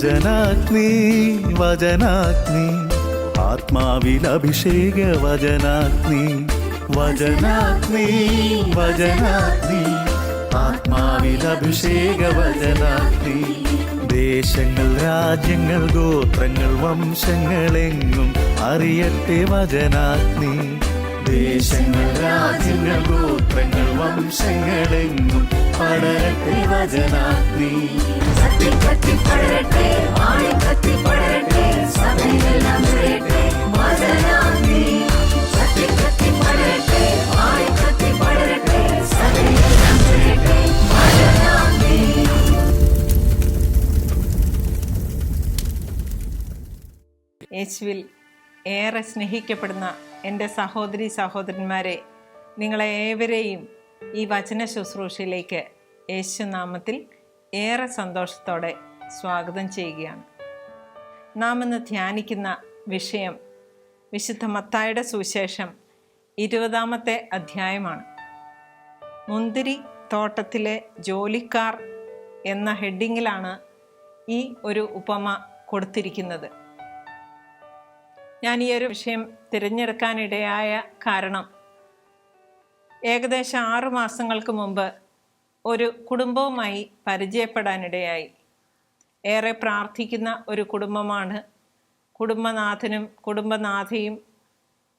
വചനാഗ്നി വചനാഗ്നി ആത്മാവിൽ അഭിഷേക വചനാഗ്നി വചനാഗ്നി വചനാഗ്നി ആത്മാവിൽ അഭിഷേക വചനാഗ്നി ദേശങ്ങൾ രാജ്യങ്ങൾ ഗോത്രങ്ങൾ വംശങ്ങളെങ്ങും അറിയട്ടെ വചനാഗ്നി ദേശങ്ങൾ രാജ്യങ്ങൾ ഗോത്രങ്ങൾ വംശങ്ങളെങ്ങും പടരട്ടെ വചനാഗ്നി യേശുവിൽ ഏറെ സ്നേഹിക്കപ്പെടുന്ന എൻ്റെ സഹോദരി സഹോദരന്മാരെ, നിങ്ങളെ ഏവരെയും ഈ വചന ശുശ്രൂഷയിലേക്ക് യേശുനാമത്തിൽ ഏറെ സന്തോഷത്തോടെ സ്വാഗതം ചെയ്യുകയാണ്. നാം ഇന്ന് ധ്യാനിക്കുന്ന വിഷയം വിശുദ്ധ മത്തായിയുടെ സുവിശേഷം 20-ാമത്തെ അധ്യായമാണ്. മുന്തിരി തോട്ടത്തിലെ ജോലിക്കാർ എന്ന ഹെഡിങ്ങിലാണ് ഈ ഒരു ഉപമ കൊടുത്തിരിക്കുന്നത്. ഞാൻ ഈ ഒരു വിഷയം തിരഞ്ഞെടുക്കാനിടയായ കാരണം, ഏകദേശം 6 മാസങ്ങൾക്ക് മുമ്പ് ഒരു കുടുംബവുമായി പരിചയപ്പെടാനിടയായി. ഏറെ പ്രാർത്ഥിക്കുന്ന ഒരു കുടുംബമാണ്. കുടുംബനാഥനും കുടുംബനാഥയും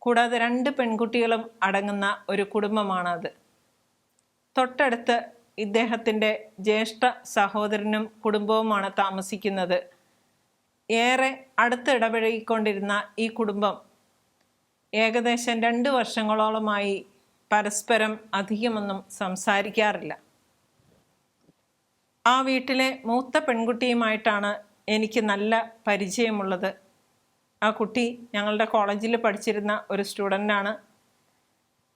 കൂടാതെ 2 പെൺകുട്ടികളും അടങ്ങുന്ന ഒരു കുടുംബമാണത്. തൊട്ടടുത്ത് ഇദ്ദേഹത്തിൻ്റെ ജ്യേഷ്ഠ സഹോദരനും കുടുംബവുമാണ് താമസിക്കുന്നത്. ഏറെ അടുത്ത് ഇടപഴകിക്കൊണ്ടിരുന്ന ഈ കുടുംബം ഏകദേശം 2 വർഷങ്ങളോളമായി പരസ്പരം അധികമൊന്നും സംസാരിക്കാറില്ല. ആ വീട്ടിലെ മൂത്ത പെൺകുട്ടിയുമായിട്ടാണ് എനിക്ക് നല്ല പരിചയമുള്ളത്. ആ കുട്ടി ഞങ്ങളുടെ കോളേജിൽ പഠിച്ചിരുന്ന ഒരു സ്റ്റുഡൻ്റാണ്.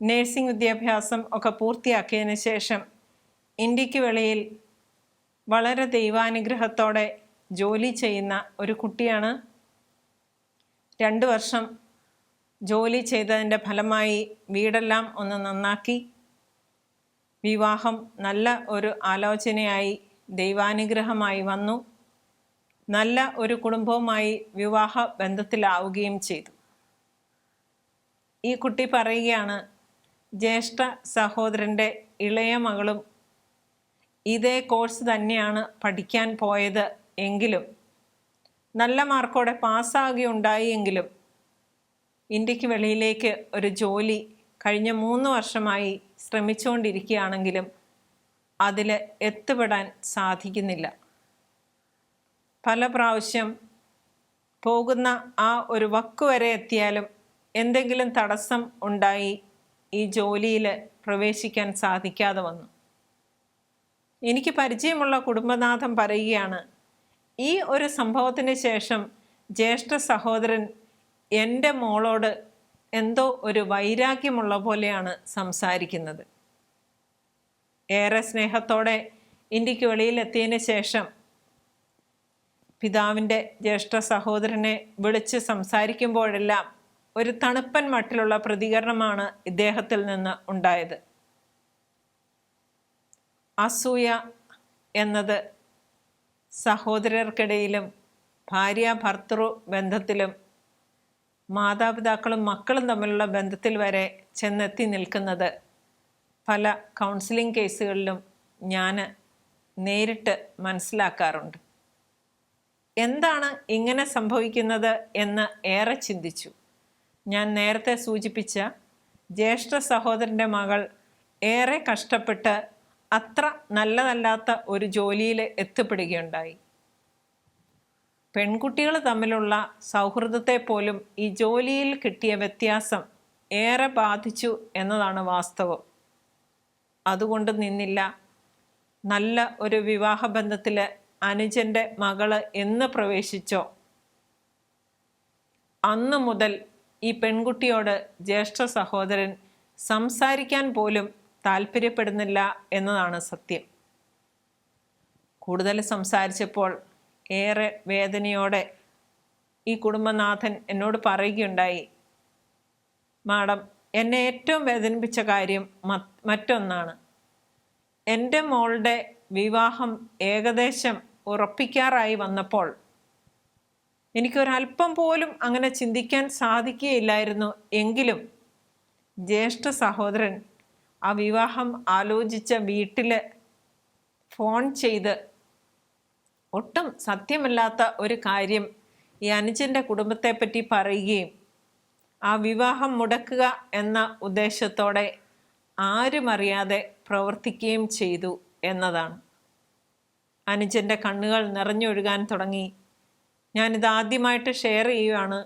നേഴ്സിംഗ് വിദ്യാഭ്യാസം ഒക്കെ പൂർത്തിയാക്കിയതിന് ശേഷം ഇന്ത്യക്ക് വെളിയിൽ വളരെ ദൈവാനുഗ്രഹത്തോടെ ജോലി ചെയ്യുന്ന ഒരു കുട്ടിയാണ്. 2 വർഷം ജോലി ചെയ്തതിൻ്റെ ഫലമായി വീടെല്ലാം ഒന്ന് നന്നാക്കി. വിവാഹം നല്ല ഒരു ആലോചനയായി ദൈവാനുഗ്രഹമായി വന്നു. നല്ല ഒരു കുടുംബവുമായി വിവാഹ ബന്ധത്തിലാവുകയും ചെയ്തു. ഈ കുട്ടി പറയുകയാണ്, ജ്യേഷ്ഠ സഹോദരൻ്റെ ഇളയ മകളും ഇതേ കോഴ്സ് തന്നെയാണ് പഠിക്കാൻ പോയത് എങ്കിലും നല്ല മാർക്കോടെ പാസ്സാകുകയുണ്ടായി എങ്കിലും ഇന്ത്യക്ക് വെളിയിലേക്ക് ഒരു ജോലി കഴിഞ്ഞ 3 വർഷമായി ശ്രമിച്ചുകൊണ്ടിരിക്കുകയാണെങ്കിലും അതിൽ എത്തിപ്പെടാൻ സാധിക്കുന്നില്ല. പല പ്രാവശ്യം പോകുന്ന ആ ഒരു വക്ക് വരെ എത്തിയാലും എന്തെങ്കിലും തടസ്സം ഉണ്ടായി ഈ ജോലിയിൽ പ്രവേശിക്കാൻ സാധിക്കാതെ വന്നു. എനിക്ക് പരിചയമുള്ള കുടുംബനാഥൻ പറയുകയാണ്, ഈ ഒരു സംഭവത്തിന് ശേഷം ജ്യേഷ്ഠ സഹോദരൻ എൻ്റെ മോളോട് എന്തോ ഒരു വൈരാഗ്യമുള്ള പോലെയാണ് സംസാരിക്കുന്നത്. ഏറെ സ്നേഹത്തോടെ ഇന്ത്യക്ക് വെളിയിലെത്തിയതിന് ശേഷം പിതാവിൻ്റെ ജ്യേഷ്ഠ സഹോദരനെ വിളിച്ച് സംസാരിക്കുമ്പോഴെല്ലാം ഒരു തണുപ്പൻ മട്ടിലുള്ള പ്രതികരണമാണ് ഇദ്ദേഹത്തിൽ നിന്ന് ഉണ്ടായത്. അസൂയ എന്നത് സഹോദരർക്കിടയിലും ഭാര്യ ഭർത്തൃ ബന്ധത്തിലും മാതാപിതാക്കളും മക്കളും തമ്മിലുള്ള ബന്ധത്തിൽ വരെ ചെന്നെത്തി നിൽക്കുന്നത് പല കൗൺസിലിംഗ് കേസുകളിലും ഞാൻ നേരിട്ട് മനസ്സിലാക്കാറുണ്ട്. എന്താണ് ഇങ്ങനെ സംഭവിക്കുന്നത് എന്ന് ഏറെ ചിന്തിച്ചു. ഞാൻ നേരത്തെ സൂചിപ്പിച്ച ജ്യേഷ്ഠ സഹോദരൻ്റെ മകൾ ഏറെ കഷ്ടപ്പെട്ട് അത്ര നല്ലതല്ലാത്ത ഒരു ജോലിയിൽ എത്തിപ്പെടുകയുണ്ടായി. പെൺകുട്ടികൾ തമ്മിലുള്ള സൗഹൃദത്തെ പോലും ഈ ജോലിയിൽ കിട്ടിയ വ്യത്യാസം ഏറെ ബാധിച്ചു എന്നതാണ് വാസ്തവം. അതുകൊണ്ട് നിന്നില്ല. നല്ല ഒരു വിവാഹബന്ധത്തിൽ അനുജൻ്റെ മകള് എന്ന് പ്രവേശിച്ചോ അന്നു മുതൽ ഈ പെൺകുട്ടിയോട് ജ്യേഷ്ഠ സഹോദരൻ സംസാരിക്കാൻ പോലും താല്പര്യപ്പെടുന്നില്ല എന്നതാണ് സത്യം. കൂടുതൽ സംസാരിച്ചപ്പോൾ ഏറെ വേദനയോടെ ഈ കുടുംബനാഥൻ എന്നോട് പറയുകയുണ്ടായി, മാഡം, എന്നെ ഏറ്റവും വേദനിപ്പിച്ച കാര്യം മറ്റൊന്നാണ്. എൻ്റെ മോളുടെ വിവാഹം ഏകദേശം ഉറപ്പിക്കാറായി വന്നപ്പോൾ എനിക്കൊരല്പം പോലും അങ്ങനെ ചിന്തിക്കാൻ സാധിക്കുകയില്ലായിരുന്നു. എങ്കിലും ജ്യേഷ്ഠ സഹോദരൻ ആ വിവാഹം ആലോചിച്ച വീട്ടിൽ ഫോൺ ചെയ്ത് ഒട്ടും സത്യമല്ലാത്ത ഒരു കാര്യം ഈ അനുജൻ്റെ കുടുംബത്തെപ്പറ്റി പറയുകയും ആ വിവാഹം മുടക്കുക എന്ന ഉദ്ദേശത്തോടെ ആരും അറിയാതെ പ്രവർത്തിക്കുകയും ചെയ്തു എന്നതാണ്. അനുജൻ്റെ കണ്ണുകൾ നിറഞ്ഞൊഴുകാൻ തുടങ്ങി. ഞാനിത് ആദ്യമായിട്ട് ഷെയർ ചെയ്യുകയാണ്,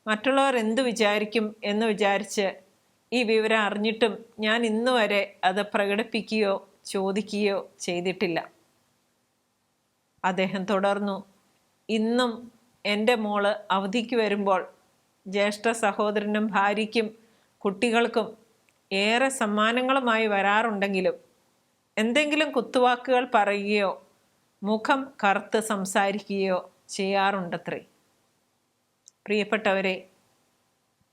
മറ്റുള്ളവർ എന്തു വിചാരിക്കും എന്ന് വിചാരിച്ച് ഈ വിവരം അറിഞ്ഞിട്ടും ഞാൻ ഇന്നു വരെ അത് പ്രകടിപ്പിക്കുകയോ ചോദിക്കുകയോ ചെയ്തിട്ടില്ല. അദ്ദേഹം തുടർന്നു, ഇന്നും എൻ്റെ മോള് അവധിക്ക് വരുമ്പോൾ ജ്യേഷ്ഠ സഹോദരനും ഭാര്യയ്ക്കും കുട്ടികൾക്കും ഏറെ സമ്മാനങ്ങളുമായി വരാറുണ്ടെങ്കിലും എന്തെങ്കിലും കുത്തുവാക്കുകൾ പറയുകയോ മുഖം കറുത്ത് സംസാരിക്കുകയോ ചെയ്യാറുണ്ടത്രേ. പ്രിയപ്പെട്ടവരെ,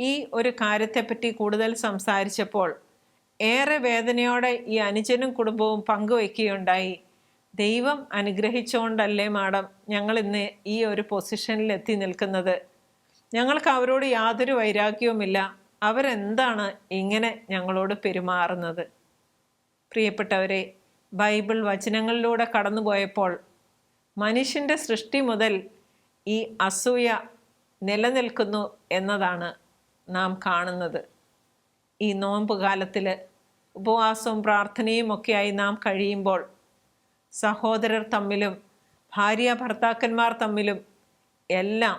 ഈ ഒരു കാര്യത്തെപ്പറ്റി കൂടുതൽ സംസാരിച്ചപ്പോൾ ഏറെ വേദനയോടെ ഈ അനുജനും കുടുംബവും പങ്കുവയ്ക്കുകയുണ്ടായി. ദൈവം അനുഗ്രഹിച്ചുകൊണ്ടല്ലേ മാഡം ഞങ്ങൾ ഇന്ന് ഈ ഒരു പൊസിഷനിൽ എത്തി നിൽക്കുന്നത്. ഞങ്ങൾക്ക് അവരോട് യാതൊരു വൈരാഗ്യവുമില്ല. അവരെന്താണ് ഇങ്ങനെ ഞങ്ങളോട് പെരുമാറുന്നത്? പ്രിയപ്പെട്ടവരെ, ബൈബിൾ വചനങ്ങളിലൂടെ കടന്നുപോയപ്പോൾ മനുഷ്യൻ്റെ സൃഷ്ടി മുതൽ ഈ അസൂയ നിലനിൽക്കുന്നു എന്നതാണ് നാം കാണുന്നത്. ഈ നോമ്പ് കാലത്തിൽ ഉപവാസവും പ്രാർത്ഥനയും ഒക്കെയായി നാം കഴിയുമ്പോൾ സഹോദരർ തമ്മിലും ഭാര്യ ഭർത്താക്കന്മാർ തമ്മിലും എല്ലാം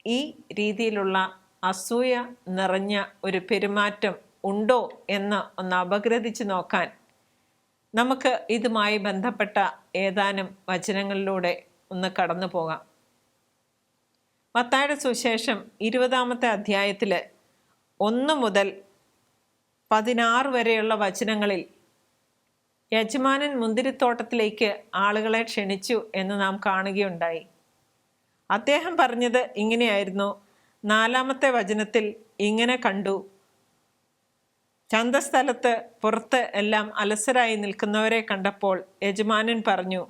ഈ രീതിയിലുള്ള അസൂയ നിറഞ്ഞ ഒരു പെരുമാറ്റം ഉണ്ടോ എന്ന് ഒന്ന് അപഗ്രഥിച്ച് നോക്കാൻ നമുക്ക് ഇതുമായി ബന്ധപ്പെട്ട ഏതാനും വചനങ്ങളിലൂടെ ഒന്ന് കടന്നു പോകാം. മത്തായിയുടെ സുവിശേഷം 20-ാമത്തെ അധ്യായത്തിൽ 1 മുതൽ 16 വരെയുള്ള വചനങ്ങളിൽ യജമാനൻ മുന്തിരിത്തോട്ടത്തിലേക്ക് ആളുകളെ ക്ഷണിച്ചു എന്ന് നാം കാണുകയുണ്ടായി. അദ്ദേഹം പറഞ്ഞത് ഇങ്ങനെയായിരുന്നു. 4-ാമത്തെ വചനത്തിൽ ഇങ്ങനെ കണ്ടു, ചന്തസ്ഥലത്ത് പുറത്ത് എല്ലാം അലസരായി നിൽക്കുന്നവരെ കണ്ടപ്പോൾ യജമാനൻ പറഞ്ഞു,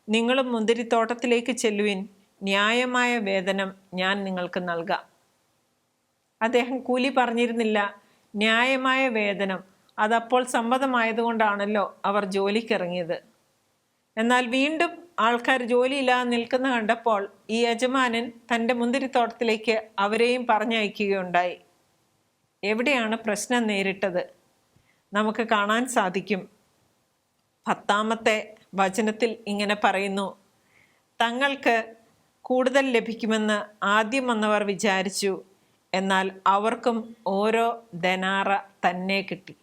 നിങ്ങളും മുന്തിരിത്തോട്ടത്തിലേക്ക് ചെല്ലുവിൻ, ന്യായമായ വേതനം ഞാൻ നിങ്ങൾക്ക് നൽകാം. അദ്ദേഹം കൂലി പറഞ്ഞിരുന്നില്ല, ന്യായമായ വേതനം. അതപ്പോൾ സമ്മതമായതുകൊണ്ടാണല്ലോ അവർ ജോലിക്കിറങ്ങിയത്. എന്നാൽ വീണ്ടും ആൾക്കാർ ജോലിയില്ലാതെ നിൽക്കുന്ന കണ്ടപ്പോൾ ഈ യജമാനൻ തൻ്റെ മുന്തിരിത്തോട്ടത്തിലേക്ക് അവരെയും പറഞ്ഞയക്കുകയുണ്ടായി. എവിടെയാണ് പ്രശ്നം നേരിട്ടത്? നമുക്ക് കാണാൻ സാധിക്കും. 10-ാമത്തെ വചനത്തിൽ ഇങ്ങനെ പറയുന്നു, തങ്ങൾക്ക് കൂടുതൽ ലഭിക്കുമെന്ന് ആദ്യം വന്നവർ വിചാരിച്ചു, എന്നാൽ അവർക്കും ഓരോ ദനാറ തന്നെ കിട്ടി.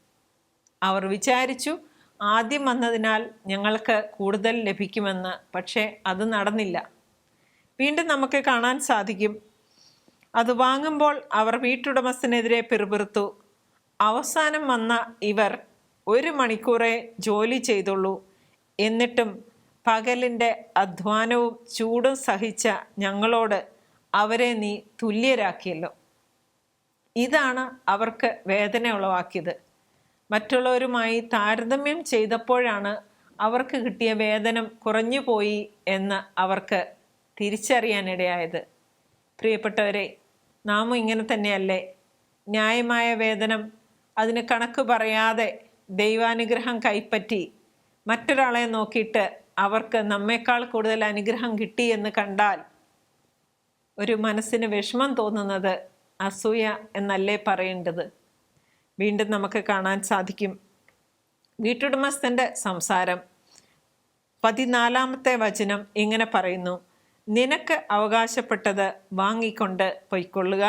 അവർ വിചാരിച്ചു ആദ്യം വന്നതിനാൽ ഞങ്ങൾക്ക് കൂടുതൽ ലഭിക്കുമെന്ന്, പക്ഷേ അത് നടന്നില്ല. വീണ്ടും നമുക്ക് കാണാൻ സാധിക്കും, അത് വാങ്ങുമ്പോൾ അവർ വീട്ടുടമസ്ഥനെതിരെ പിറുപിറുത്തു. അവസാനം വന്ന ഇവർ 1 മണിക്കൂറേ ജോലി ചെയ്തുള്ളൂ, എന്നിട്ടും പകലിൻ്റെ അധ്വാനവും ചൂടും സഹിച്ച ഞങ്ങളോട് അവരെ നീ തുല്യരാക്കിയല്ലോ. ഇതാണ് അവർക്ക് വേദന ഉളവാക്കിയത്. മറ്റുള്ളവരുമായി താരതമ്യം ചെയ്തപ്പോഴാണ് അവർക്ക് കിട്ടിയ വേതനം കുറഞ്ഞു പോയി എന്ന് അവർക്ക് തിരിച്ചറിയാനിടയായത്. പ്രിയപ്പെട്ടവരെ, നാമും ഇങ്ങനെ തന്നെയല്ലേ? ന്യായമായ വേതനം, അതിന് കണക്ക് പറയാതെ ദൈവാനുഗ്രഹം കൈപ്പറ്റി മറ്റൊരാളെ നോക്കിയിട്ട് അവർക്ക് നമ്മേക്കാൾ കൂടുതൽ അനുഗ്രഹം കിട്ടി എന്ന് കണ്ടാൽ ഒരു മനസ്സിന് വിഷമം തോന്നുന്നത് അസൂയ എന്നല്ലേ പറയേണ്ടത്? വീണ്ടും നമുക്ക് കാണാൻ സാധിക്കും വീട്ടുടമസ്ഥൻ്റെ സംസാരം. 14-ാമത്തെ വചനം ഇങ്ങനെ പറയുന്നു, നിനക്ക് അവകാശപ്പെട്ടത് വാങ്ങിക്കൊണ്ട് പൊയ്ക്കൊള്ളുക.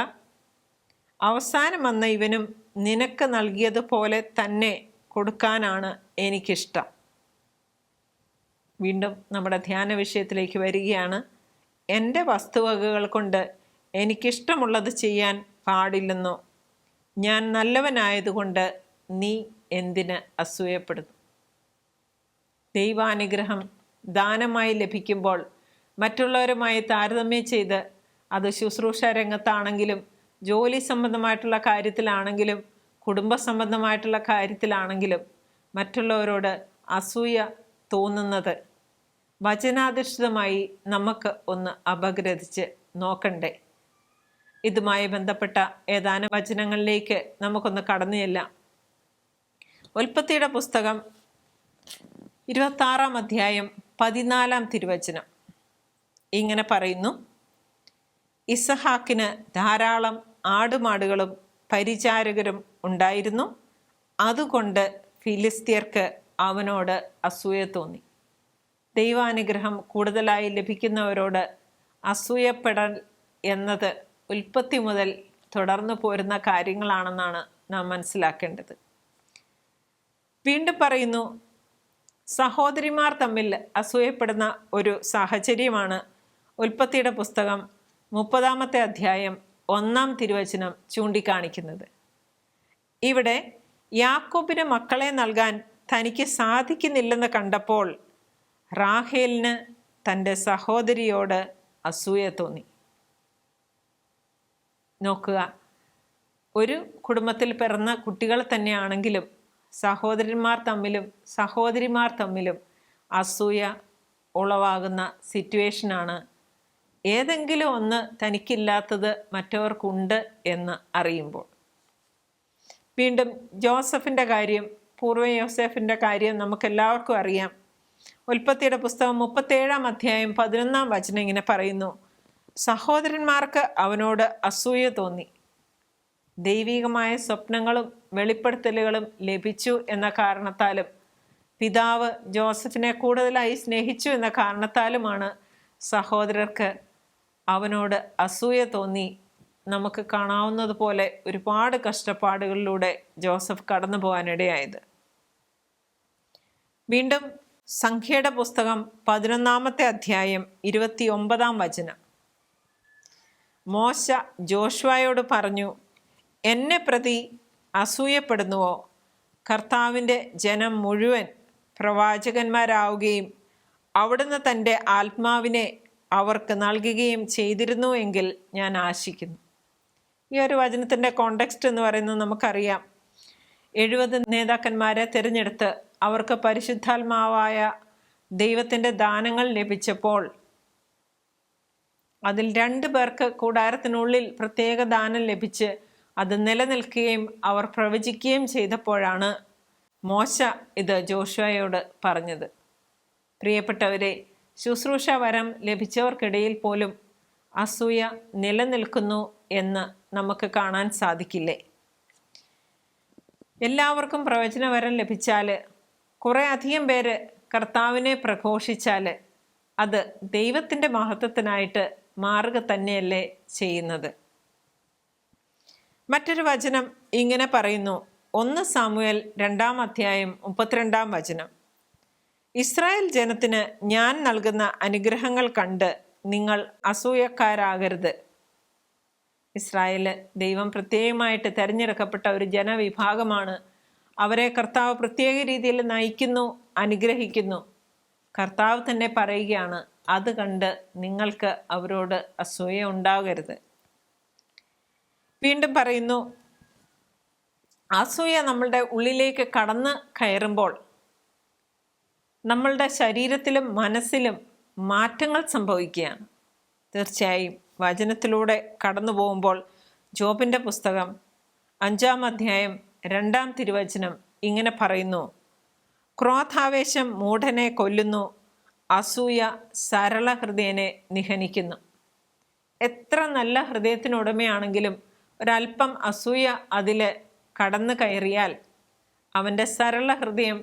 അവസാനം വന്ന ഇവനും നിനക്ക് നൽകിയതുപോലെ തന്നെ കൊടുക്കാനാണ് എനിക്കിഷ്ടം. വീണ്ടും നമ്മുടെ ധ്യാന വിഷയത്തിലേക്ക് വരികയാണ്. എൻ്റെ വസ്തുവകകൾ കൊണ്ട് എനിക്കിഷ്ടമുള്ളത് ചെയ്യാൻ പാടില്ലെന്നോ? ഞാൻ നല്ലവനായതുകൊണ്ട് നീ എന്തിന് അസൂയപ്പെടുന്നു? ദൈവാനുഗ്രഹം ദാനമായി ലഭിക്കുമ്പോൾ മറ്റുള്ളവരുമായി താരതമ്യം ചെയ്ത്, അത് ശുശ്രൂഷ രംഗത്താണെങ്കിലും ജോലി സംബന്ധമായിട്ടുള്ള കാര്യത്തിലാണെങ്കിലും കുടുംബ സംബന്ധമായിട്ടുള്ള കാര്യത്തിലാണെങ്കിലും മറ്റുള്ളവരോട് അസൂയ തോന്നുന്നത് വചനാധിഷ്ഠിതമായി നമുക്ക് ഒന്ന് അപഗ്രഥിച്ച് നോക്കണ്ടേ? ഇതുമായി ബന്ധപ്പെട്ട ഏതാനും വചനങ്ങളിലേക്ക് നമുക്കൊന്ന് കടന്നു ചെല്ലാം. ഉൽപ്പത്തിയുടെ പുസ്തകം 26-ാം അധ്യായം 14-ാം തിരുവചനം ഇങ്ങനെ പറയുന്നു: ഇസഹാക്കിന് ധാരാളം ആടുമാടുകളും പരിചാരകരും ഉണ്ടായിരുന്നു, അതുകൊണ്ട് ഫിലിസ്ത്യർക്ക് അവനോട് അസൂയ തോന്നി. ദൈവാനുഗ്രഹം കൂടുതലായി ലഭിക്കുന്നവരോട് അസൂയപ്പെടൽ എന്നത് ഉൽപ്പത്തി മുതൽ തുടർന്നു പോരുന്ന കാര്യങ്ങളാണെന്നാണ് നാം മനസ്സിലാക്കേണ്ടത്. വീണ്ടും പറയുന്നു, സഹോദരിമാർ തമ്മിൽ അസൂയപ്പെടുന്ന ഒരു സാഹചര്യമാണ് ഉൽപ്പത്തിയുടെ പുസ്തകം 30-ാമത്തെ അധ്യായം 1-ാം തിരുവചനം ചൂണ്ടിക്കാണിക്കുന്നത്. ഇവിടെ യാക്കോബിന് മക്കളെ നൽകാൻ തനിക്ക് സാധിക്കുന്നില്ലെന്ന് കണ്ടപ്പോൾ റാഹേലിന് തൻ്റെ സഹോദരിയോട് അസൂയ തോന്നി. നോക്കുക, ഒരു കുടുംബത്തിൽ പിറന്ന കുട്ടികൾ തന്നെയാണെങ്കിലും സഹോദരിമാർ തമ്മിലും അസൂയ ഉളവാകുന്ന സിറ്റുവേഷനാണ്. ഏതെങ്കിലും ഒന്ന് തനിക്കില്ലാത്തത് മറ്റവർക്കുണ്ട് എന്ന് അറിയുമ്പോൾ. വീണ്ടും ജോസഫിൻ്റെ കാര്യം, പൂർവ്വ യോസേഫിൻ്റെ കാര്യം നമുക്കെല്ലാവർക്കും അറിയാം. ഉൽപ്പത്തിയുടെ പുസ്തകം 37-ാം അധ്യായം 11-ാം വചനം ഇങ്ങനെ പറയുന്നു: സഹോദരന്മാർക്ക് അവനോട് അസൂയ തോന്നി. ദൈവികമായ സ്വപ്നങ്ങളും വെളിപ്പെടുത്തലുകളും ലഭിച്ചു എന്ന കാരണത്താലും പിതാവ് ജോസഫിനെ കൂടുതലായി സ്നേഹിച്ചു എന്ന കാരണത്താലുമാണ് സഹോദരർക്ക് അവനോട് അസൂയ തോന്നി. നമുക്ക് കാണാവുന്നതുപോലെ ഒരുപാട് കഷ്ടപ്പാടുകളിലൂടെ ജോസഫ് കടന്നു പോകാനിടയായത്. വീണ്ടും സംഖ്യയുടെ പുസ്തകം 11-ാമത്തെ അധ്യായം 29-ാം വചനം. മോശ ജോഷുവയോട് പറഞ്ഞു: എന്നെ പ്രതി അസൂയപ്പെടുന്നുവോ? കർത്താവിൻ്റെ ജനം മുഴുവൻ പ്രവാചകന്മാരാവുകയും അവിടുന്ന് തൻ്റെ ആത്മാവിനെ അവർക്ക് നൽകുകയും ചെയ്തിരുന്നു എങ്കിൽ ഞാൻ ആശിക്കുന്നു. ഈ ഒരു വചനത്തിൻ്റെ കോണ്ടെക്സ്റ്റ് എന്ന് പറയുന്നത് നമുക്കറിയാം. 70 നേതാക്കന്മാരെ തിരഞ്ഞെടുത്ത് അവർക്ക് പരിശുദ്ധാത്മാവായ ദൈവത്തിൻ്റെ ദാനങ്ങൾ ലഭിച്ചപ്പോൾ അതിൽ 2 പേർക്ക് കൂടാരത്തിനുള്ളിൽ പ്രത്യേക ദാനം ലഭിച്ച് അത് നിലനിൽക്കുകയും അവർ പ്രവചിക്കുകയും ചെയ്തപ്പോഴാണ് മോശ ഇത് ജോഷുവയോട് പറഞ്ഞത്. പ്രിയപ്പെട്ടവരെ, ശുശ്രൂഷ വരം ലഭിച്ചവർക്കിടയിൽ പോലും അസൂയ നിലനിൽക്കുന്നു എന്ന് നമുക്ക് കാണാൻ സാധിക്കില്ലേ? എല്ലാവർക്കും പ്രവചന വരം ലഭിച്ചാൽ, കുറേ അധികം പേര് കർത്താവിനെ പ്രഘോഷിച്ചാൽ അത് ദൈവത്തിൻ്റെ മഹത്വത്തിനായിട്ട് മാറുക തന്നെയല്ലേ ചെയ്യുന്നത്? മറ്റൊരു വചനം ഇങ്ങനെ പറയുന്നു. 1 സാമുവേൽ 2-ാം അധ്യായം 32-ാം വചനം. ഇസ്രായേൽ ജനത്തിന് ഞാൻ നൽകുന്ന അനുഗ്രഹങ്ങൾ കണ്ട് നിങ്ങൾ അസൂയക്കാരാകരുത്. ഇസ്രായേല് ദൈവം പ്രത്യേകമായിട്ട് തിരഞ്ഞെടുക്കപ്പെട്ട ഒരു ജനവിഭാഗമാണ്. അവരെ കർത്താവ് പ്രത്യേക രീതിയിൽ നയിക്കുന്നു, അനുഗ്രഹിക്കുന്നു. കർത്താവ് തന്നെ പറയുകയാണ്, അത് കണ്ട് നിങ്ങൾക്ക് അവരോട് അസൂയ ഉണ്ടാകരുത്. വീണ്ടും പറയുന്നു, അസൂയ നമ്മളുടെ ഉള്ളിലേക്ക് കടന്ന് കയറുമ്പോൾ നമ്മളുടെ ശരീരത്തിലും മനസ്സിലും മാറ്റങ്ങൾ സംഭവിക്കുകയാണ്. തീർച്ചയായും വചനത്തിലൂടെ കടന്നു പോകുമ്പോൾ ജോബിൻ്റെ പുസ്തകം 5-ാം അധ്യായം 2-ാം തിരുവചനം ഇങ്ങനെ പറയുന്നു: ക്രോധാവേശം മൂഢനെ കൊല്ലുന്നു, അസൂയ സരള ഹൃദയനെ നിഹനിക്കുന്നു. എത്ര നല്ല ഹൃദയത്തിനുടമയാണെങ്കിലും ഒരല്പം അസൂയ അതിൽ കടന്നു കയറിയാൽ അവൻ്റെ സരള ഹൃദയം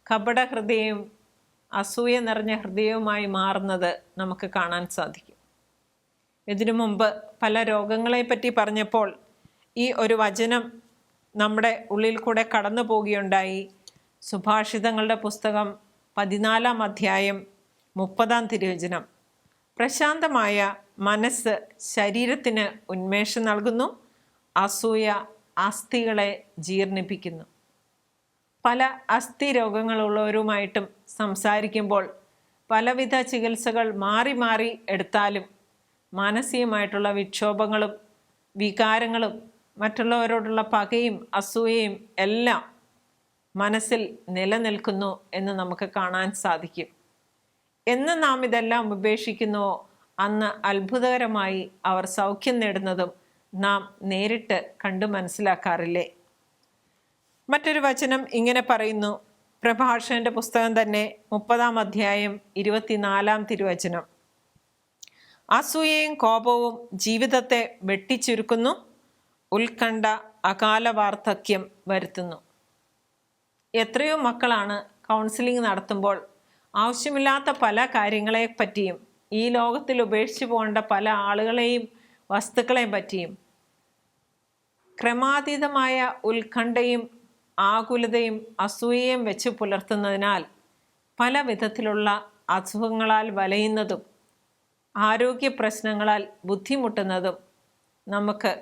കപട ഹൃദയവും അസൂയ നിറഞ്ഞ ഹൃദയവുമായി മാറുന്നത് നമുക്ക് കാണാൻ സാധിക്കും. ഇതിനു മുമ്പ് പല രോഗങ്ങളെപ്പറ്റി പറഞ്ഞപ്പോൾ ഈ ഒരു വചനം നമ്മുടെ ഉള്ളിൽ കൂടെ കടന്നു പോവുകയുണ്ടായി. സുഭാഷിതങ്ങളുടെ പുസ്തകം 14-ാം അധ്യായം 30-ാം തിരുവചനം. പ്രശാന്തമായ മനസ്സ് ശരീരത്തിന് ഉന്മേഷം നൽകുന്നു, അസൂയ അസ്ഥികളെ ജീർണിപ്പിക്കുന്നു. പല അസ്ഥി രോഗങ്ങളുള്ളവരുമായിട്ടും സംസാരിക്കുമ്പോൾ പലവിധ ചികിത്സകൾ മാറി മാറി എടുത്താലും മാനസികമായിട്ടുള്ള വിക്ഷോഭങ്ങളും വികാരങ്ങളും മറ്റുള്ളവരോടുള്ള പകയും അസൂയയും എല്ലാം മനസ്സിൽ നിലനിൽക്കുന്നു എന്ന് നമുക്ക് കാണാൻ സാധിക്കും. എന്ന് നാം ഇതെല്ലാം ഉപേക്ഷിക്കുന്നുവോ അന്ന് അത്ഭുതകരമായി അവർ സൗഖ്യം നേടുന്നതും നാം നേരിട്ട് കണ്ടു മനസ്സിലാക്കാറില്ലേ? മറ്റൊരു വചനം ഇങ്ങനെ പറയുന്നു. പ്രഭാഷകന്റെ പുസ്തകം തന്നെ 30-ാം അധ്യായം 24-ാം തിരുവചനം. അസൂയയും കോപവും ജീവിതത്തെ വെട്ടിച്ചുരുക്കുന്നു, ഉത്കണ്ഠ അകാല വാർദ്ധക്യം വരുത്തുന്നു. എത്രയോ മക്കളാണ് കൗൺസിലിംഗ് നടത്തുമ്പോൾ ആവശ്യമില്ലാത്ത പല കാര്യങ്ങളെ പറ്റിയും ഈ ലോകത്തിൽ ഉപേക്ഷിച്ചു പോകേണ്ട പല ആളുകളെയും വസ്തുക്കളെയും പറ്റിയും ക്രമാതീതമായ ഉത്കണ്ഠയും ആകുലതയും അസൂയയും വെച്ച് പുലർത്തുന്നതിനാൽ പല വിധത്തിലുള്ള അസുഖങ്ങളാൽ വലയുന്നതും ആരോഗ്യ പ്രശ്നങ്ങളാൽ ബുദ്ധിമുട്ടുന്നതും നമുക്ക്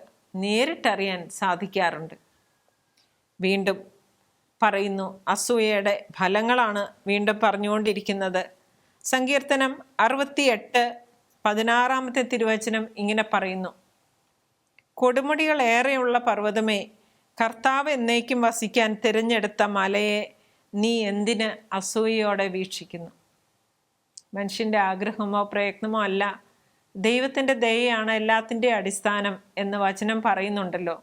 നേരിട്ടറിയാൻ സാധിക്കാറുണ്ട്. വീണ്ടും പറയുന്നു, അസൂയയുടെ ഫലങ്ങളാണ് വീണ്ടും പറഞ്ഞുകൊണ്ടിരിക്കുന്നത്. സങ്കീർത്തനം 68:16 തിരുവചനം ഇങ്ങനെ പറയുന്നു. കൊടുമുടികൾ ഏറെയുള്ള പർവ്വതമേ, കർത്താവ് എന്നേക്കും വസിക്കാൻ തിരഞ്ഞെടുത്ത മലയെ നീ എന്തിന് അസൂയയോടെ വീക്ഷിക്കുന്നു? മനുഷ്യൻ്റെ ആഗ്രഹമോ പ്രയത്നമോ അല്ല, ദൈവത്തിൻ്റെ ദയയാണ് എല്ലാത്തിൻ്റെ അടിസ്ഥാനം എന്ന് വചനം പറയുന്നുണ്ടല്ലോ.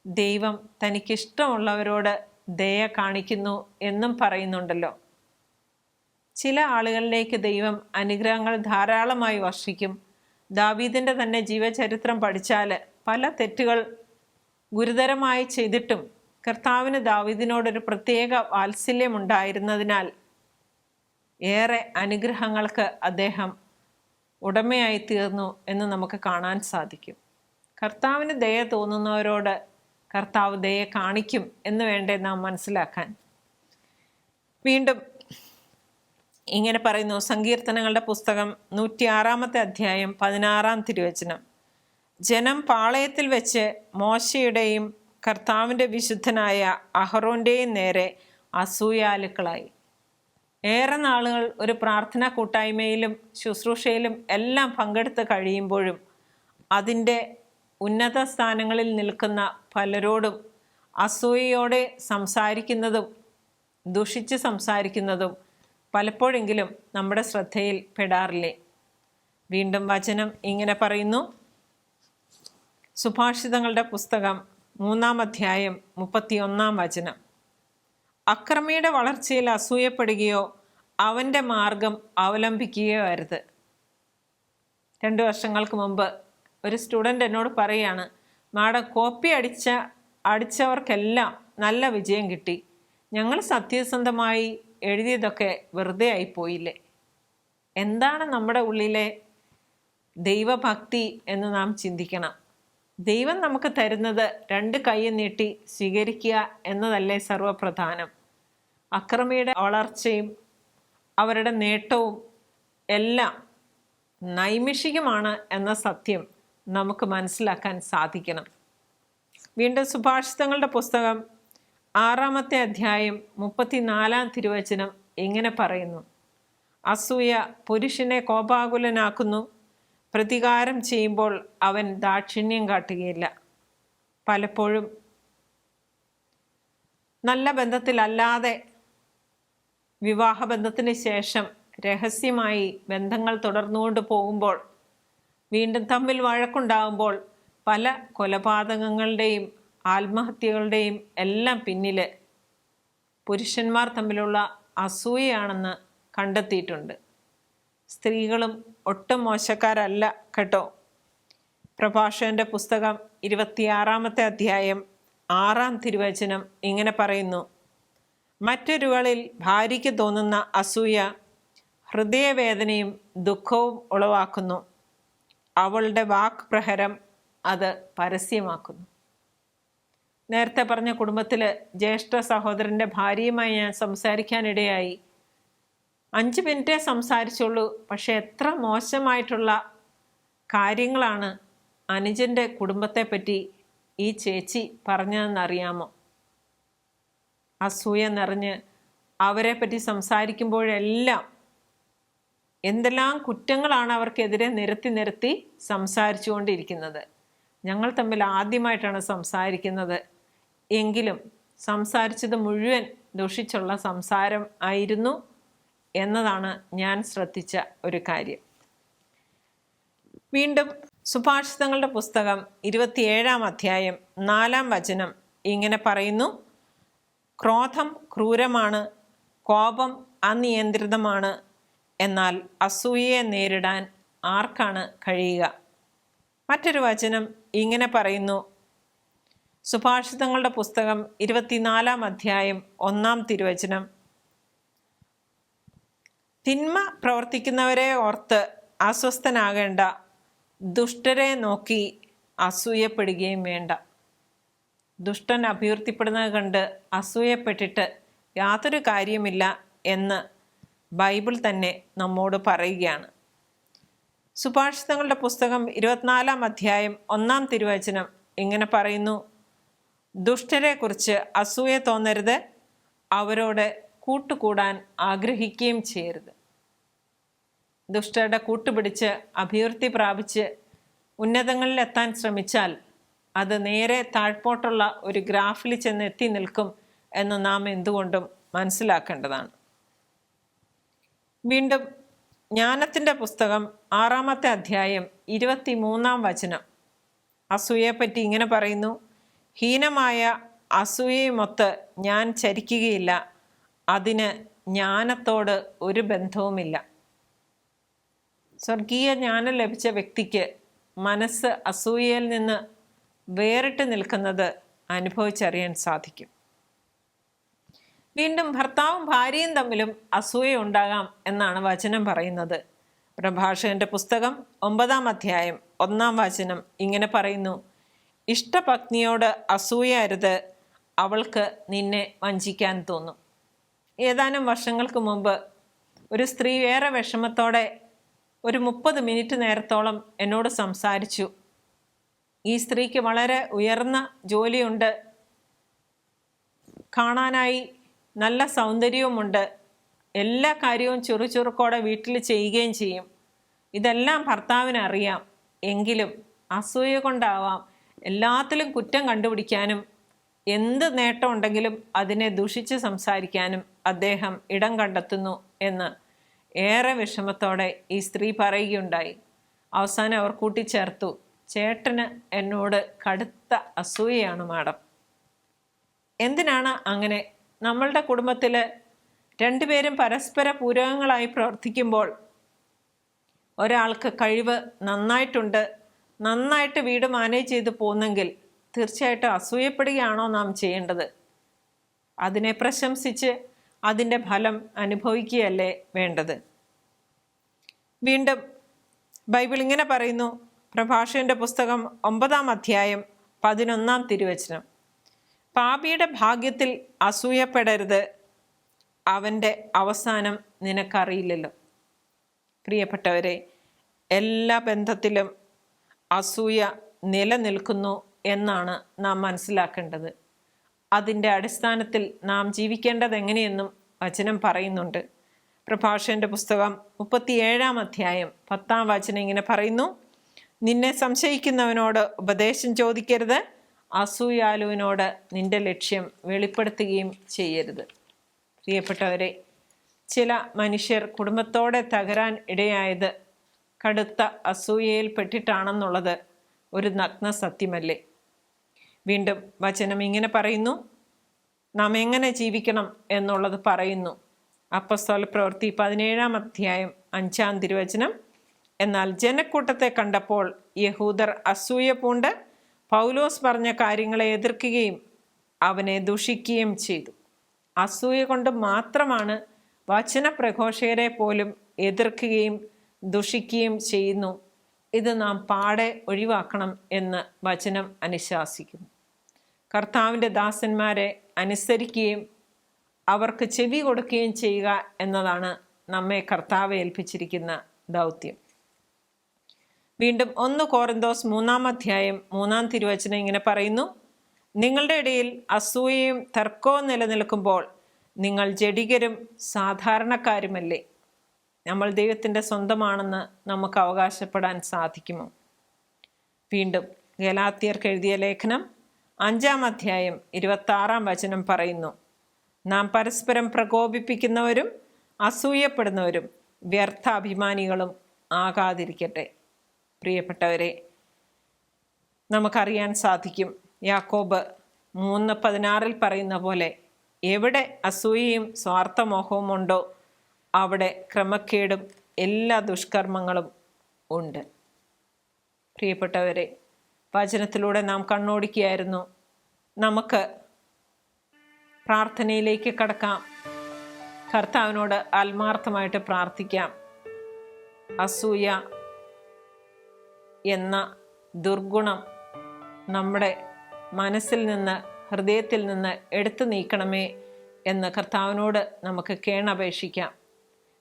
ദൈവം തനിക്കിഷ്ടമുള്ളവരോട് ദയ കാണിക്കുന്നു എന്നും പറയുന്നുണ്ടല്ലോ. ചില ആളുകളിലേക്ക് ദൈവം അനുഗ്രഹങ്ങൾ ധാരാളമായി വർഷിക്കും. ദാവീദിൻ്റെ തന്നെ ജീവചരിത്രം പഠിച്ചാൽ പല തെറ്റുകൾ ഗുരുതരമായി ചെയ്തിട്ടും കർത്താവിന് ദാവീദിനോടൊരു പ്രത്യേക വാത്സല്യമുണ്ടായിരുന്നതിനാൽ ഏറെ അനുഗ്രഹങ്ങൾക്ക് അദ്ദേഹം ഉടമയായി തീർന്നു എന്ന് നമുക്ക് കാണാൻ സാധിക്കും. കർത്താവിന് ദയ തോന്നുന്നവരോട് കർത്താവ് ദയ കാണിക്കും എന്ന് വേണ്ടേ നാം മനസ്സിലാക്കാൻ. വീണ്ടും ഇങ്ങനെ പറയുന്നു. സങ്കീർത്തനങ്ങളുടെ പുസ്തകം 106-ാമത്തെ അധ്യായം 16-ാം തിരുവചനം. ജനം പാളയത്തിൽ വെച്ച് മോശയുടെയും കർത്താവിൻ്റെ വിശുദ്ധനായ അഹറോൻ്റെയും നേരെ അസൂയാലുക്കളായി. ഏറെ നാളുകൾ ഒരു പ്രാർത്ഥനാ കൂട്ടായ്മയിലും ശുശ്രൂഷയിലും എല്ലാം പങ്കെടുത്ത് കഴിയുമ്പോഴും അതിൻ്റെ ഉന്നത സ്ഥാനങ്ങളിൽ നിൽക്കുന്ന പലരോടും അസൂയയോടെ സംസാരിക്കുന്നതും ദുഷിച്ച് സംസാരിക്കുന്നതും പലപ്പോഴെങ്കിലും നമ്മുടെ ശ്രദ്ധയിൽ പെടാറില്ലേ? വീണ്ടും വചനം ഇങ്ങനെ പറയുന്നു. സുഭാഷിതങ്ങളുടെ പുസ്തകം 3-ാം അധ്യായം 31-ാം വചനം. അക്രമിയുടെ വളർച്ചയിൽ അസൂയപ്പെടുകയോ അവൻ്റെ മാർഗം അവലംബിക്കുകയോ അരുത്. 2 വർഷങ്ങൾക്ക് മുമ്പ് ഒരു സ്റ്റുഡൻ്റ് എന്നോട് പറയുകയാണ്, മാഡം കോപ്പി അടിച്ചവർക്കെല്ലാം നല്ല വിജയം കിട്ടി, ഞങ്ങൾ സത്യസന്ധമായി എഴുതിയതൊക്കെ വെറുതെ ആയിപ്പോയില്ലേ? എന്താണ് നമ്മുടെ ഉള്ളിലെ ദൈവഭക്തി എന്ന് നാം ചിന്തിക്കണം. ദൈവം നമുക്ക് തരുന്നത് 2 കൈയും നീട്ടി സ്വീകരിക്കുക എന്നതല്ലേ സർവപ്രധാനം. അക്രമിയുടെ വളർച്ചയും അവരുടെ നേട്ടവും എല്ലാം നൈമിഷികമാണ് എന്ന സത്യം നമുക്ക് മനസ്സിലാക്കാൻ സാധിക്കണം. വീണ്ടും സുഭാഷിതങ്ങളുടെ പുസ്തകം 6-ാമത്തെ അധ്യായം 34-ാം തിരുവചനം ഇങ്ങനെ പറയുന്നു. അസൂയ പുരുഷനെ കോപാകുലനാക്കുന്നു, പ്രതികാരം ചെയ്യുമ്പോൾ അവൻ ദാക്ഷിണ്യം കാട്ടുകയില്ല. പലപ്പോഴും നല്ല ബന്ധത്തിലല്ലാതെ വിവാഹബന്ധത്തിന് ശേഷം രഹസ്യമായി ബന്ധങ്ങൾ തുടർന്നുകൊണ്ട് പോകുമ്പോൾ വീണ്ടും തമ്മിൽ വഴക്കുണ്ടാകുമ്പോൾ പല കൊലപാതകങ്ങളുടെയും ആത്മഹത്യകളുടെയും എല്ലാം പിന്നിൽ പുരുഷന്മാർ തമ്മിലുള്ള അസൂയയാണെന്ന് കണ്ടെത്തിയിട്ടുണ്ട്. സ്ത്രീകളും ഒട്ടും മോശക്കാരല്ല കേട്ടോ. പ്രഭാഷകന്റെ പുസ്തകം 26-ാമത്തെ അധ്യായം 6-ാം തിരുവചനം ഇങ്ങനെ പറയുന്നു. മറ്റൊരുവളിൽ ഭാര്യയ്ക്ക് തോന്നുന്ന അസൂയ ഹൃദയവേദനയും ദുഃഖവും ഉളവാക്കുന്നു. അവളുടെ വാക്പ്രഹരം അത് പരസ്യമാക്കുന്നു. നേരത്തെ പറഞ്ഞ കുടുംബത്തിൽ ജ്യേഷ്ഠ സഹോദരൻ്റെ ഭാര്യയുമായി ഞാൻ സംസാരിക്കാനിടയായി. 5 മിനിറ്റേ സംസാരിച്ചുള്ളൂ. പക്ഷെ എത്ര മോശമായിട്ടുള്ള കാര്യങ്ങളാണ് അനുജൻ്റെ കുടുംബത്തെപ്പറ്റി ഈ ചേച്ചി പറഞ്ഞതെന്നറിയാമോ? അസൂയ നിറഞ്ഞ് അവരെ പറ്റി സംസാരിക്കുമ്പോഴെല്ലാം എന്തെല്ലാം കുറ്റങ്ങളാണ് അവർക്കെതിരെ നിരത്തി സംസാരിച്ചു കൊണ്ടിരിക്കുന്നത്. ഞങ്ങൾ തമ്മിൽ ആദ്യമായിട്ടാണ് സംസാരിക്കുന്നത്, എങ്കിലും സംസാരിച്ചത് മുഴുവൻ ദുഷിച്ചുള്ള സംസാരം ആയിരുന്നു എന്നതാണ് ഞാൻ ശ്രദ്ധിച്ച ഒരു കാര്യം. വീണ്ടും സുഭാഷിതങ്ങളുടെ പുസ്തകം 27-ാം അധ്യായം 4-ാം വചനം ഇങ്ങനെ പറയുന്നു: ക്രോധം ക്രൂരമാണ്, കോപം അനിയന്ത്രിതമാണ്, എന്നാൽ അസൂയയെ നേരിടാൻ ആർക്കാണ് കഴിയുക? മറ്റൊരു വചനം ഇങ്ങനെ പറയുന്നു, സുഭാഷിതങ്ങളുടെ പുസ്തകം 24-ാം അധ്യായം 1-ാം തിരുവചനം: തിന്മ പ്രവർത്തിക്കുന്നവരെ ഓർത്ത് അസ്വസ്ഥനാകേണ്ട, ദുഷ്ടരെ നോക്കി അസൂയപ്പെടുകയും വേണ്ട. ദുഷ്ടൻ അഭ്യർത്ഥിപ്പെടുന്നത് കണ്ട് അസൂയപ്പെട്ടിട്ട് യാതൊരു കാര്യമില്ല എന്ന് ബൈബിൾ തന്നെ നമ്മോട് പറയുകയാണ്. സുഭാഷിതങ്ങളുടെ പുസ്തകം 24-ാം അധ്യായം 1-ാം തിരുവചനം ഇങ്ങനെ പറയുന്നു: ദുഷ്ടരെക്കുറിച്ച് അസൂയ തോന്നരുത്, അവരോട് കൂട്ടുകൂടാൻ ആഗ്രഹിക്കുകയും ചെയ്യരുത്. ദുഷ്ടരുടെ കൂട്ടുപിടിച്ച് അഭിവൃദ്ധി പ്രാപിച്ച് ഉന്നതങ്ങളിലെത്താൻ ശ്രമിച്ചാൽ അത് നേരെ താഴ്പോട്ടുള്ള ഒരു ഗ്രാഫിൽ ചെന്ന് എത്തി നിൽക്കും എന്ന് നാം എന്തുകൊണ്ടും മനസ്സിലാക്കേണ്ടതാണ്. വീണ്ടും ജ്ഞാനത്തിൻ്റെ പുസ്തകം 6-ാമത്തെ അധ്യായം 23-ാം വചനം അസൂയയെപ്പറ്റി ഇങ്ങനെ പറയുന്നു: ഹീനമായ അസൂയയുമൊത്ത് ഞാൻ ചരിക്കുകയില്ല, അതിന് ജ്ഞാനത്തോട് ഒരു ബന്ധവുമില്ല. സ്വർഗീയ ജ്ഞാനം ലഭിച്ച വ്യക്തിക്ക് മനസ്സ് അസൂയയിൽ നിന്ന് വേറിട്ട് നിൽക്കുന്നത് അനുഭവിച്ചറിയാൻ സാധിക്കും. വീണ്ടും ഭർത്താവും ഭാര്യയും തമ്മിലും അസൂയ ഉണ്ടാകാം എന്നാണ് വചനം പറയുന്നത്. പ്രഭാഷകന്റെ പുസ്തകം 9-ാം അധ്യായം 1-ാം വചനം ഇങ്ങനെ പറയുന്നു: ഇഷ്ടപത്നിയോട് അസൂയ അരുത്, അവൾക്ക് നിന്നെ വഞ്ചിക്കാൻ തോന്നും. ഏതാനും വർഷങ്ങൾക്ക് മുമ്പ് ഒരു സ്ത്രീ ഏറെ വിഷമത്തോടെ ഒരു 30 മിനിറ്റ് നേരത്തോളം എന്നോട് സംസാരിച്ചു. ഈ സ്ത്രീക്ക് വളരെ ഉയർന്ന ജോലിയുണ്ട്, കാണാനായി നല്ല സൗന്ദര്യവുമുണ്ട്, എല്ലാ കാര്യവും ചുറുചുറുക്കോടെ വീട്ടിൽ ചെയ്യുകയും ചെയ്യും. ഇതെല്ലാം ഭർത്താവിന് അറിയാം. എങ്കിലും അസൂയ കൊണ്ടാവാം എല്ലാത്തിലും കുറ്റം കണ്ടുപിടിക്കാനും എന്ത് നേട്ടം ഉണ്ടെങ്കിലും അതിനെ ദുഷിച്ച് സംസാരിക്കാനും അദ്ദേഹം ഇടം കണ്ടെത്തുന്നു എന്ന് ഏറെ വിഷമത്തോടെ ഈ സ്ത്രീ പറയുകയുണ്ടായി. അവസാനം അവർ കൂട്ടിച്ചേർത്തു, ചേട്ടന് എന്നോട് കടുത്ത അസൂയയാണ് മാഡം. എന്തിനാണ് അങ്ങനെ? നമ്മളുടെ കുടുംബത്തിൽ രണ്ടുപേരും പരസ്പര പൂരകങ്ങളായി പ്രവർത്തിക്കുമ്പോൾ ഒരാൾക്ക് കഴിവ് നന്നായിട്ടുണ്ട്, നന്നായിട്ട് വീട് മാനേജ് ചെയ്ത് പോകുന്നെങ്കിൽ തീർച്ചയായിട്ടും അസൂയപ്പെടുകയാണോ നാം ചെയ്യേണ്ടത്? അതിനെ പ്രശംസിച്ച് അതിൻ്റെ ഫലം അനുഭവിക്കുകയല്ലേ വേണ്ടത്? വീണ്ടും ബൈബിൾ ഇങ്ങനെ പറയുന്നു, പ്രഭാഷകന്റെ പുസ്തകം 9-ാം അധ്യായം 11-ാം തിരുവചനം: പാപിയുടെ ഭാഗ്യത്തിൽ അസൂയപ്പെടരുത്, അവൻ്റെ അവസാനം നിനക്കറിയില്ലല്ലോ. പ്രിയപ്പെട്ടവരെ, എല്ലാ ബന്ധത്തിലും അസൂയ നിലനിൽക്കുന്നു എന്നാണ് നാം മനസ്സിലാക്കേണ്ടത്. അതിൻ്റെ അടിസ്ഥാനത്തിൽ നാം ജീവിക്കേണ്ടത് എങ്ങനെയെന്നും വചനം പറയുന്നുണ്ട്. പ്രഭാഷകന്റെ പുസ്തകം 37-ാം അധ്യായം 10-ാം വചനം ഇങ്ങനെ പറയുന്നു: നിന്നെ സംശയിക്കുന്നവനോട് ഉപദേശം ചോദിക്കരുത്, അസൂയാലുവിനോട് നിന്റെ ലക്ഷ്യം വെളിപ്പെടുത്തുകയും ചെയ്യരുത്. പ്രിയപ്പെട്ടവരെ, ചില മനുഷ്യർ കുടുംബത്തോടെ തകരാൻ ഇടയായത് കടുത്ത അസൂയയിൽപ്പെട്ടിട്ടാണെന്നുള്ളത് ഒരു നഗ്ന സത്യമല്ലേ? വീണ്ടും വചനം ഇങ്ങനെ പറയുന്നു, നാം എങ്ങനെ ജീവിക്കണം എന്നുള്ളത് പറയുന്നു. അപ്പോസ്തല പ്രവൃത്തി 17-ാം അധ്യായം 5-ാം തിരുവചനം: എന്നാൽ ജനക്കൂട്ടത്തെ കണ്ടപ്പോൾ യഹൂദർ അസൂയ പൂണ്ട് പൗലോസ് പറഞ്ഞ കാര്യങ്ങളെ എതിർക്കുകയും അവനെ ദുഷിക്കുകയും ചെയ്തു. അസൂയ കൊണ്ട് മാത്രമാണ് വചനപ്രഘോഷകരെ പോലും എതിർക്കുകയും ദുഷിക്കുകയും ചെയ്യുന്നു. ഇത് നാം പാടെ ഒഴിവാക്കണം എന്ന് വചനം അനുശാസിക്കുന്നു. കർത്താവിൻ്റെ ദാസന്മാരെ അനുസരിക്കുകയും അവർക്ക് ചെവി കൊടുക്കുകയും ചെയ്യുക എന്നതാണ് നമ്മെ കർത്താവ് ഏൽപ്പിച്ചിരിക്കുന്ന ദൗത്യം. വീണ്ടും 1 കൊറിന്തോസ് 3-ാം അധ്യായം 3-ാം തിരുവചനം ഇങ്ങനെ പറയുന്നു: നിങ്ങളുടെ ഇടയിൽ അസൂയയും തർക്കവും നിലനിൽക്കുമ്പോൾ നിങ്ങൾ ജഡികരും സാധാരണക്കാരുമല്ലേ? നമ്മൾ ദൈവത്തിൻ്റെ സ്വന്തമാണെന്ന് നമുക്ക് അവകാശപ്പെടാൻ സാധിക്കുമോ? വീണ്ടും ഗലാത്യർക്ക് എഴുതിയ ലേഖനം 5-ാം അധ്യായം 26-ാം വചനം പറയുന്നു: നാം പരസ്പരം പ്രകോപിപ്പിക്കുന്നവരും അസൂയപ്പെടുന്നവരും വ്യർത്ഥ അഭിമാനികളും ആകാതിരിക്കട്ടെ. പ്രിയപ്പെട്ടവരെ, നമുക്കറിയാൻ സാധിക്കും, യാക്കോബ് 3:16 പറയുന്ന പോലെ, എവിടെ അസൂയയും സ്വാർത്ഥമോഹവും ഉണ്ടോ അവിടെ ക്രമക്കേടും എല്ലാ ദുഷ്കർമ്മങ്ങളും ഉണ്ട്. പ്രിയപ്പെട്ടവരെ, വചനത്തിലൂടെ നാം കണ്ണോടിക്കുകയായിരുന്നു. നമുക്ക് പ്രാർത്ഥനയിലേക്ക് കടക്കാം. കർത്താവിനോട് ആത്മാർത്ഥമായിട്ട് പ്രാർത്ഥിക്കാം. അസൂയ എന്ന ദുർഗുണം നമ്മുടെ മനസ്സിൽ നിന്ന്, ഹൃദയത്തിൽ നിന്ന് എടുത്തു നീക്കണമേ എന്ന് കർത്താവിനോട് നമുക്ക് കേണപേക്ഷിക്കാം.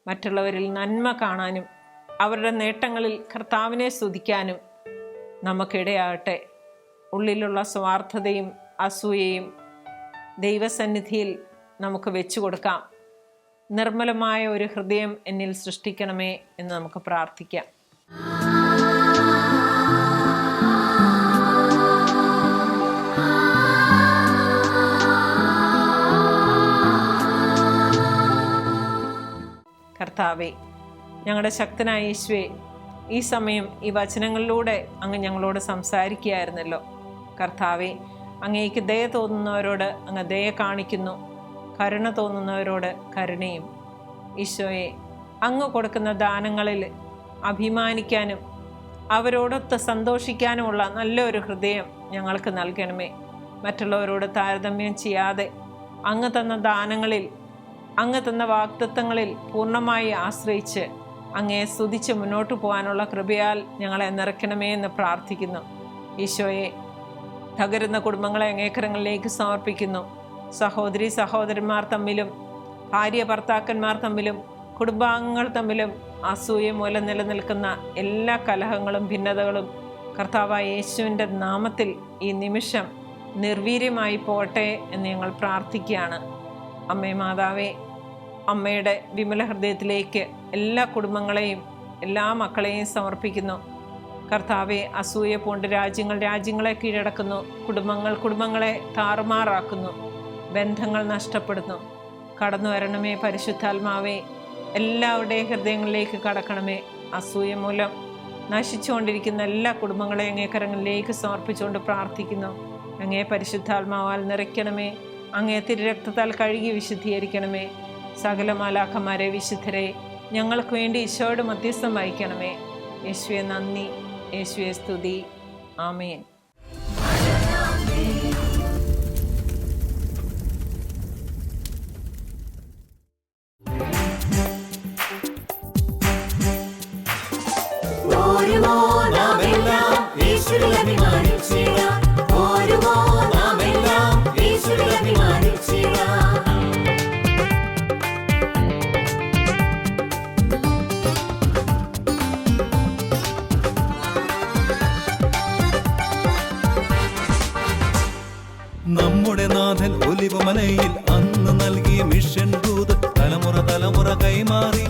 മറ്റുള്ളവരിൽ നന്മ കാണാനും അവരുടെ നേട്ടങ്ങളിൽ കർത്താവിനെ സ്തുതിക്കാനും നമുക്കിടയാകട്ടെ. ഉള്ളിലുള്ള സ്വാർത്ഥതയും അസൂയയും ദൈവസന്നിധിയിൽ നമുക്ക് വെച്ചു കൊടുക്കാം. നിർമ്മലമായ ഒരു ഹൃദയം എന്നിൽ സൃഷ്ടിക്കണമേ എന്ന് നമുക്ക് പ്രാർത്ഥിക്കാം. കർത്താവേ, ഞങ്ങളുടെ ശക്തനായ യേശുവേ, ഈ സമയം ഈ വചനങ്ങളിലൂടെ അങ്ങ് ഞങ്ങളോട് സംസാരിക്കുകയായിരുന്നല്ലോ. കർത്താവേ, അങ്ങേക്ക് ദയ തോന്നുന്നവരോട് അങ്ങ് ദയ കാണിക്കുന്നു, കരുണ തോന്നുന്നവരോട് കരുണയും. ഈശോയെ, അങ്ങ് കൊടുക്കുന്ന ദാനങ്ങളിൽ അഭിമാനിക്കാനും അവരോടൊത്ത് സന്തോഷിക്കാനുമുള്ള നല്ലൊരു ഹൃദയം ഞങ്ങൾക്ക് നൽകണമേ. മറ്റുള്ളവരോട് താരതമ്യം ചെയ്യാതെ അങ്ങ് തന്ന ദാനങ്ങളിൽ, അങ്ങ് തന്ന വാഗ്ദത്തങ്ങളിൽ പൂർണ്ണമായി ആശ്രയിച്ച് അങ്ങയെ സ്തുതിച്ച് മുന്നോട്ട് പോകാനുള്ള കൃപയാൽ ഞങ്ങളെ നിറയ്ക്കണമേ എന്ന് പ്രാർത്ഥിക്കുന്നു. ഈശോയെ, തകരുന്ന കുടുംബങ്ങളെ അങ്ങേക്കരങ്ങളിലേക്ക് സമർപ്പിക്കുന്നു. സഹോദരി സഹോദരന്മാർ തമ്മിലും, ഭാര്യ ഭർത്താക്കന്മാർ തമ്മിലും, കുടുംബാംഗങ്ങൾ തമ്മിലും അസൂയ മൂലം നിലനിൽക്കുന്ന എല്ലാ കലഹങ്ങളും ഭിന്നതകളും കർത്താവായ യേശുവിൻ്റെ നാമത്തിൽ ഈ നിമിഷം നിർവീര്യമായി പോട്ടെ എന്ന് ഞങ്ങൾ പ്രാർത്ഥിക്കുകയാണ്. അമ്മേ മാതാവേ, അമ്മയുടെ വിമല ഹൃദയത്തിലേക്ക് എല്ലാ കുടുംബങ്ങളെയും എല്ലാ മക്കളെയും സമർപ്പിക്കുന്നു. കർത്താവെ, അസൂയ പൂണ്ട് രാജ്യങ്ങളെ കീഴടക്കുന്നു, കുടുംബങ്ങളെ താറുമാറാക്കുന്നു, ബന്ധങ്ങൾ നഷ്ടപ്പെടുന്നു. കടന്നു വരണമേ പരിശുദ്ധാത്മാവേ, എല്ലാവരുടെയും ഹൃദയങ്ങളിലേക്ക് കടക്കണമേ. അസൂയ മൂലം നശിച്ചുകൊണ്ടിരിക്കുന്ന എല്ലാ കുടുംബങ്ങളെയും അങ്ങേ കരങ്ങളിലേക്ക് സമർപ്പിച്ചുകൊണ്ട് പ്രാർത്ഥിക്കുന്നു. അങ്ങേ പരിശുദ്ധാത്മാവാൽ നിറയ്ക്കണമേ. അങ്ങേ തിരുരക്തത്താൽ കഴുകി വിശുദ്ധീകരിക്കണമേ. സകല മാലാഖമാരെ, വിശുദ്ധരെ ഞങ്ങൾക്ക് വേണ്ടി ഈശോയുടെ മധ്യസ്ഥം വഹിക്കണമേ. യേശുവേ നന്ദി, യേശുവേ സ്തുതി. ആമേൻ. നമ്മുടെ നാഥൻ ഒലിവമലയിൽ അന്ന് നൽകിയ മിഷൻ ദൂത് തലമുറ കൈമാറി